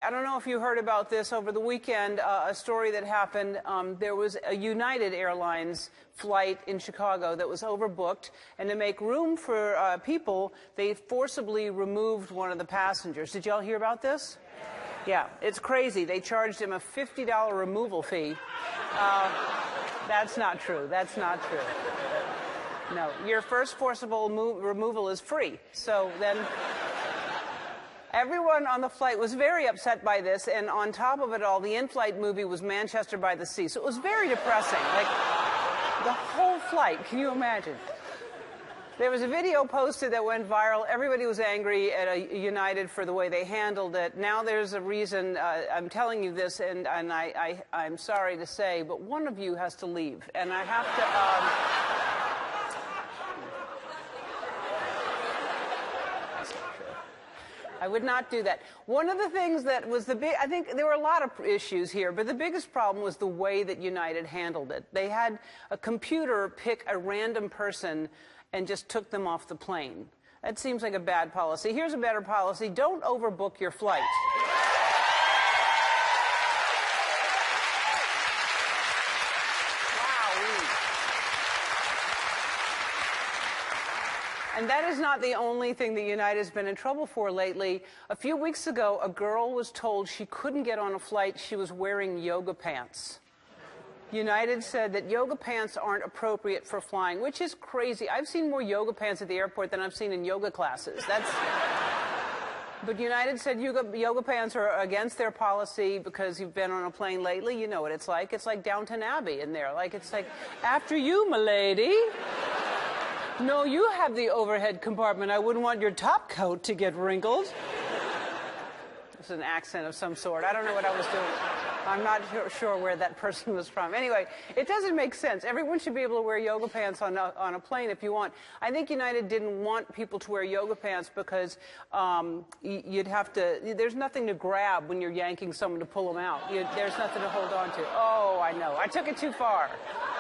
I don't know if you heard about this over the weekend, a story that happened. There was a United Airlines flight in Chicago that was overbooked, and to make room for people, they forcibly removed one of the passengers. Did y'all hear about this? Yeah, it's crazy. They charged him a $50 removal fee. That's not true. That's not true. No, your first forcible removal is free. So then... Everyone on the flight was very upset by this, and on top of it all, the in-flight movie was Manchester by the Sea. So it was very depressing. Like, the whole flight, can you imagine? There was a video posted that went viral. Everybody was angry at United for the way they handled it. Now there's a reason, I'm telling you this, and I'm sorry to say, but one of you has to leave. And I have to... I would not do that. One of the things that was the big, I think there were a lot of issues here, but the biggest problem was the way that United handled it. They had a computer pick a random person and just took them off the plane. That seems like a bad policy. Here's a better policy. Don't overbook your flight. And that is not the only thing that United has been in trouble for lately. A few weeks ago, a girl was told she couldn't get on a flight. She was wearing yoga pants. United said that yoga pants aren't appropriate for flying, which is crazy. I've seen more yoga pants at the airport than I've seen in yoga classes. But United said yoga pants are against their policy because you've been on a plane lately. You know what it's like. It's like Downton Abbey in there. Like, it's like, after you, m'lady. No, you have the overhead compartment. I wouldn't want your top coat to get wrinkled. It's an accent of some sort. I don't know what I was doing. I'm not sure where that person was from. Anyway, it doesn't make sense. Everyone should be able to wear yoga pants on a plane if you want. I think United didn't want people to wear yoga pants because you'd have to, there's nothing to grab when you're yanking someone to pull them out. There's nothing to hold on to. Oh, I know. I took it too far.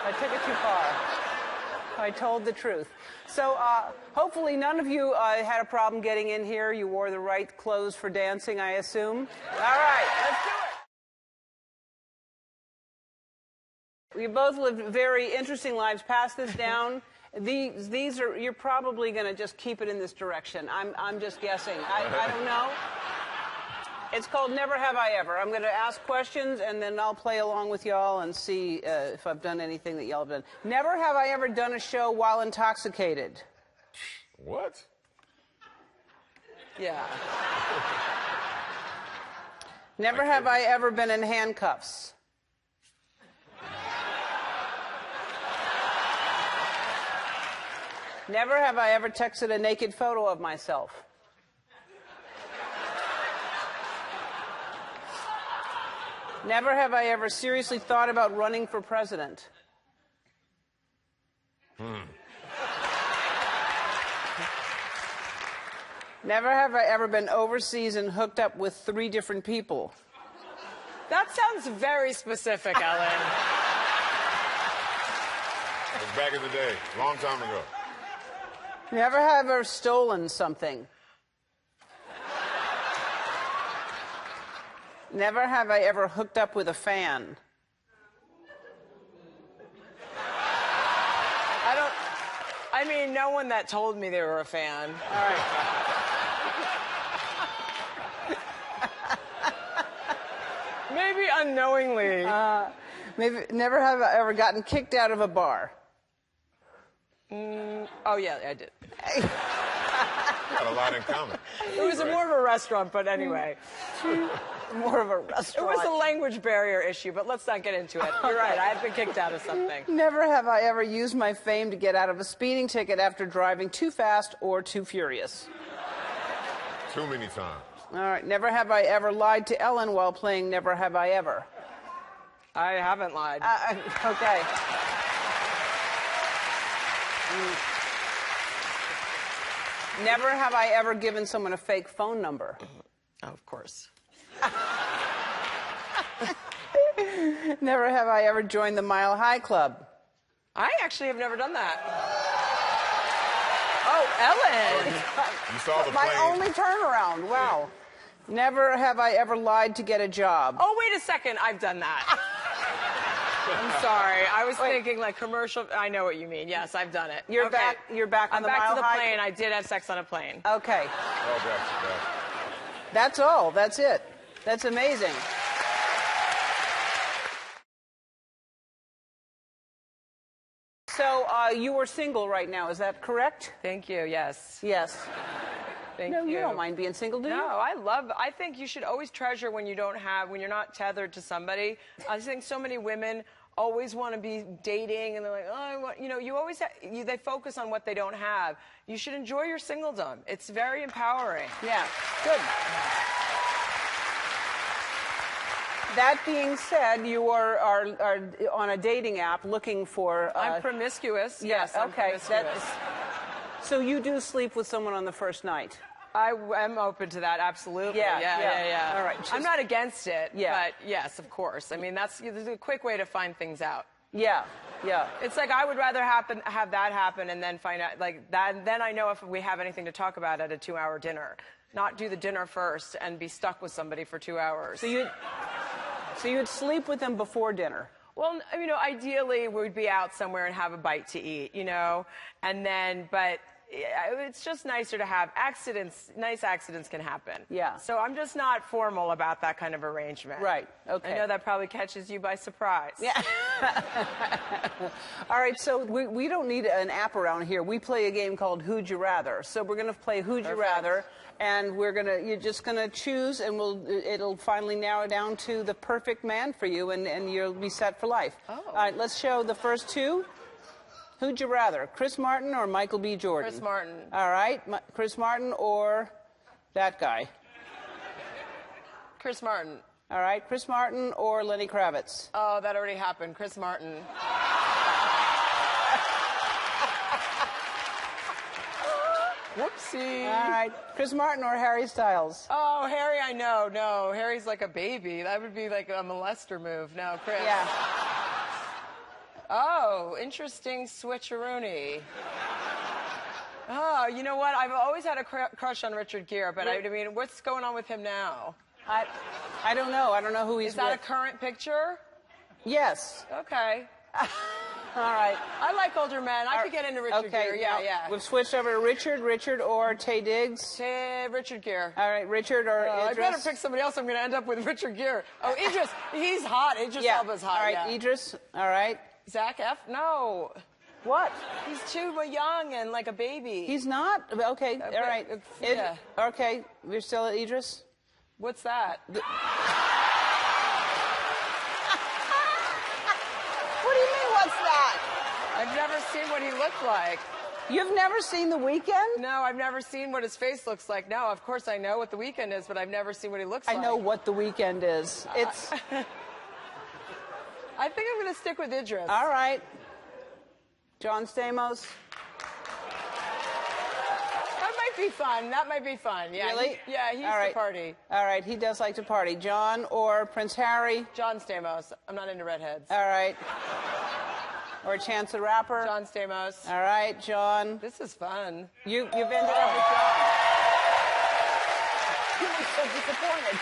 I took it too far. I told the truth. So hopefully none of you had a problem getting in here. You wore the right clothes for dancing, I assume. All right, let's do it. We both lived very interesting lives. Pass this down. These are, you're probably going to just keep it in this direction. I'm just guessing. I don't know. It's called Never Have I Ever. I'm going to ask questions, and then I'll play along with y'all and see if I've done anything that y'all have done. Never have I ever done a show while intoxicated. What? Yeah. Never have I ever been in handcuffs. Never have I ever texted a naked photo of myself. Never have I ever seriously thought about running for president. Never have I ever been overseas and hooked up with 3 different people. That sounds very specific, Ellen. It was back in the day, a long time ago. Never have I ever stolen something. Never have I ever hooked up with a fan. I mean, no one that told me they were a fan. All right. Maybe unknowingly. Maybe never have I ever gotten kicked out of a bar. Oh, yeah, I did. Got a lot in common. It was more of a restaurant, but anyway. More of a restaurant. It was a language barrier issue, but let's not get into it. You're right, I've been kicked out of something. Never have I ever used my fame to get out of a speeding ticket after driving too fast or too furious. Too many times. All right. Never have I ever lied to Ellen while playing Never Have I Ever. I haven't lied. Okay. Never have I ever given someone a fake phone number. Oh, of course. Never have I ever joined the Mile High Club. I actually have never done that. Oh, Ellen! You saw the My plane. only turnaround. Wow. Never have I ever lied to get a job. Oh, wait a second. I've done that. I'm sorry. I was thinking like commercial. I know what you mean. Yes, I've done it. You're okay. back. You're back on I'm the back to Mile the High? plane. I did have sex on a plane. Okay. Oh, back. That's all. That's it. That's amazing. So you are single right now. Is that correct? Thank you. Yes. Yes. Thank No, you. you don't mind being single, do you? No, I think you should always treasure when you're not tethered to somebody. I think so many women always want to be dating and they're like, oh, they focus on what they don't have. You should enjoy your singledom. It's very empowering. Yeah. Good. That being said, you are on a dating app looking for... I'm promiscuous. Yes, I'm okay. promiscuous. So you do sleep with someone on the first night? I am open to that, absolutely. Yeah. All right. I'm not against it, Yeah. but yes, of course. I mean, there's a quick way to find things out. Yeah. It's like I would rather have that happen and then find out like that. Then I know if we have anything to talk about at a 2-hour dinner. Not do the dinner first and be stuck with somebody for 2 hours. So you'd sleep with them before dinner? Well, ideally we'd be out somewhere and have a bite to eat, and then, but it's just nicer to have accidents. Nice accidents can happen. Yeah. So I'm just not formal about that kind of arrangement. Right. Okay. I know that probably catches you by surprise. Yeah. All right, so we don't need an app around here. We play a game called Who'd You Rather. So we're going to play Who'd You Rather, and you're just going to choose, and it'll finally narrow down to the perfect man for you, and you'll be set for life. Oh. All right, let's show the first two. Who'd you rather, Chris Martin or Michael B. Jordan? Chris Martin. All right, Chris Martin or that guy? Chris Martin. All right, Chris Martin or Lenny Kravitz? Oh, that already happened. Chris Martin. Whoopsie. All right, Chris Martin or Harry Styles? Oh, Harry, I know. No, Harry's like a baby. That would be like a molester move. No, Chris. Yeah. Oh, interesting switcheroony. Oh, you know what? I've always had a crush on Richard Gere, but I mean, what's going on with him now? I don't know. I don't know who he's Is that with. a current picture? Yes. Okay. All right. I like older men. I could get into Richard Gere. now Yeah. We've switched over to Richard or Taye Diggs. Richard Gere. All right, Richard or I Idris. better pick somebody else. I'm going to end up with Richard Gere. Oh, Idris. He's hot. Idris Elba's hot. All right, yeah. Idris. All right. Zach F? No. What? He's too young and like a baby. He's not? Okay, all right. Yeah. Okay, we're still at Idris? What's that? What do you mean, what's that? I've never seen what he looked like. You've never seen The Weeknd? No, I've never seen what his face looks like. No, of course I know what The Weeknd is, but I've never seen what he looks like. I know what The Weeknd is. It's... I think I'm going to stick with Idris. All right. John Stamos. That might be fun. That might be fun. Yeah. Really? He used All right. to party. All right, he does like to party. John or Prince Harry? John Stamos. I'm not into redheads. All right. Or Chance the Rapper? John Stamos. All right, John. This is fun. You've ended up with John. You were so disappointed.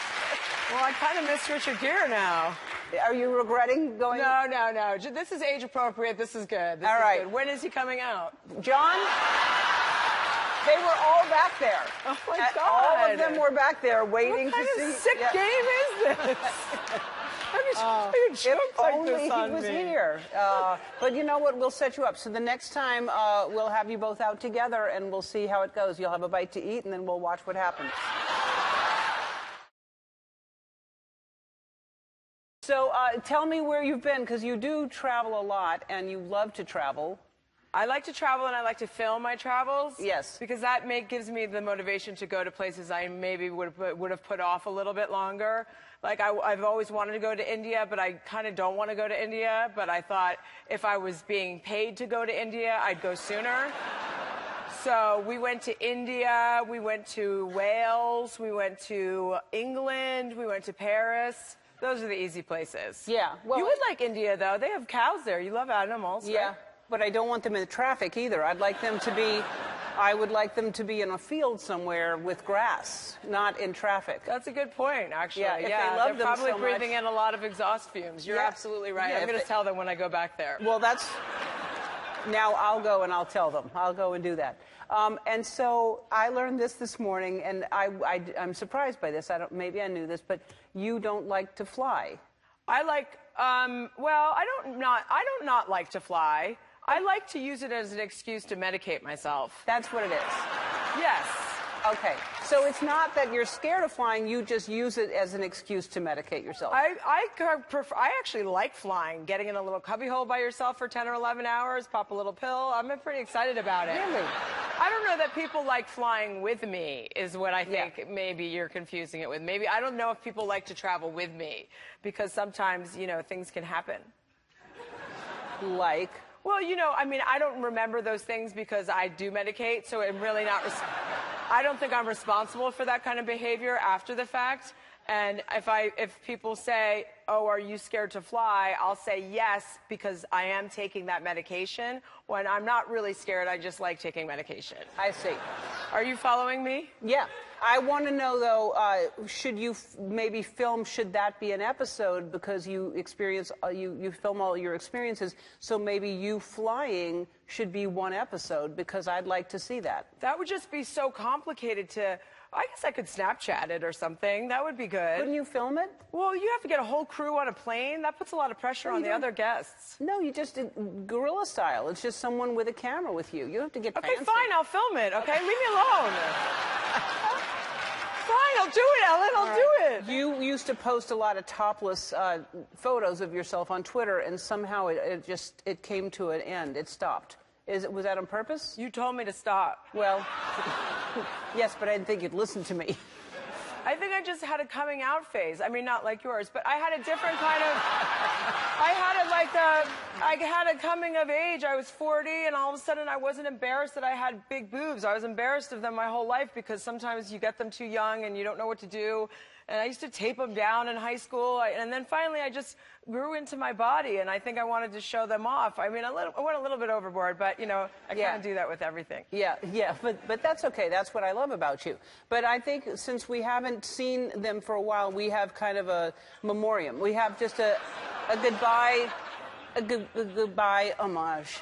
Well, I kind of miss Richard Gere now. Are you regretting going? No. This is age appropriate. This is good. All right. Good. When is he coming out? John? They were all back there. Oh, my God. All of them were back there waiting What kind to see. of sick game is this? If only he was here. But you know what? We'll set you up. So the next time, we'll have you both out together, and we'll see how it goes. You'll have a bite to eat, and then we'll watch what happens. So tell me where you've been, because you do travel a lot, and you love to travel. I like to travel, and I like to film my travels. Yes. Because that gives me the motivation to go to places I maybe would have put off a little bit longer. Like, I've always wanted to go to India, but I kind of don't want to go to India. But I thought if I was being paid to go to India, I'd go sooner. So we went to India, we went to Wales, we went to England, we went to Paris. Those are the easy places. Yeah. Well, you would like India, though. They have cows there. You love animals, Yeah. right? But I don't want them in traffic either. I'd like them to be I would like them to be in a field somewhere with grass, not in traffic. That's a good point, actually. Yeah, if they love they're them probably so breathing much. in a lot of exhaust fumes. You're Yeah. absolutely right. Yeah, I'm going to tell them when I go back there. Well, that's... Now I'll go and I'll tell them. I'll go and do that. And so I learned this morning, and I'm surprised by this. Maybe I knew this, but you don't like to fly. I like, well, I don't not like to fly. I like to use it as an excuse to medicate myself. That's what it is. Yes. Okay. So it's not that you're scared of flying, you just use it as an excuse to medicate yourself. I actually like flying, getting in a little cubbyhole by yourself for 10 or 11 hours, pop a little pill. I'm pretty excited about it. Really? I don't know that people like flying with me is what I think maybe you're confusing it with. Maybe I don't know if people like to travel with me because sometimes, you know, things can happen. Like? Well, you know, I mean, I don't remember those things because I do medicate, so I'm really not... I don't think I'm responsible for that kind of behavior after the fact. And if people say, oh, are you scared to fly? I'll say yes, because I am taking that medication. When I'm not really scared, I just like taking medication. I see. Are you following me? Yeah. I want to know, though, should you maybe film, should that be an episode because you experience, you film all your experiences, so maybe you flying should be one episode because I'd like to see that. That would just be so complicated to... I guess I could Snapchat it or something. That would be good. Couldn't you film it? Well, you have to get a whole crew on a plane. That puts a lot of pressure on the other guests. No, you just did guerrilla style. It's just someone with a camera with you. You don't have to get Okay, fancy. fine. I'll film it. Okay, leave me alone. Fine, I'll do it, Ellen. I'll do it. You used to post a lot of topless photos of yourself on Twitter, and somehow it came to an end. It stopped. Was that on purpose? You told me to stop. Well, yes, but I didn't think you'd listen to me. I think I just had a coming out phase. I mean, not like yours, but I had a different kind of... I had a coming of age. I was 40, and all of a sudden I wasn't embarrassed that I had big boobs. I was embarrassed of them my whole life because sometimes you get them too young and you don't know what to do. And I used to tape them down in high school. And then finally I just grew into my body, and I think I wanted to show them off. I mean, I went a little bit overboard, but, you know, I kind of do that with everything. Yeah, but that's okay. That's what I love about you. But I think since we haven't seen them for a while, we have kind of a memoriam. We have just a goodbye homage.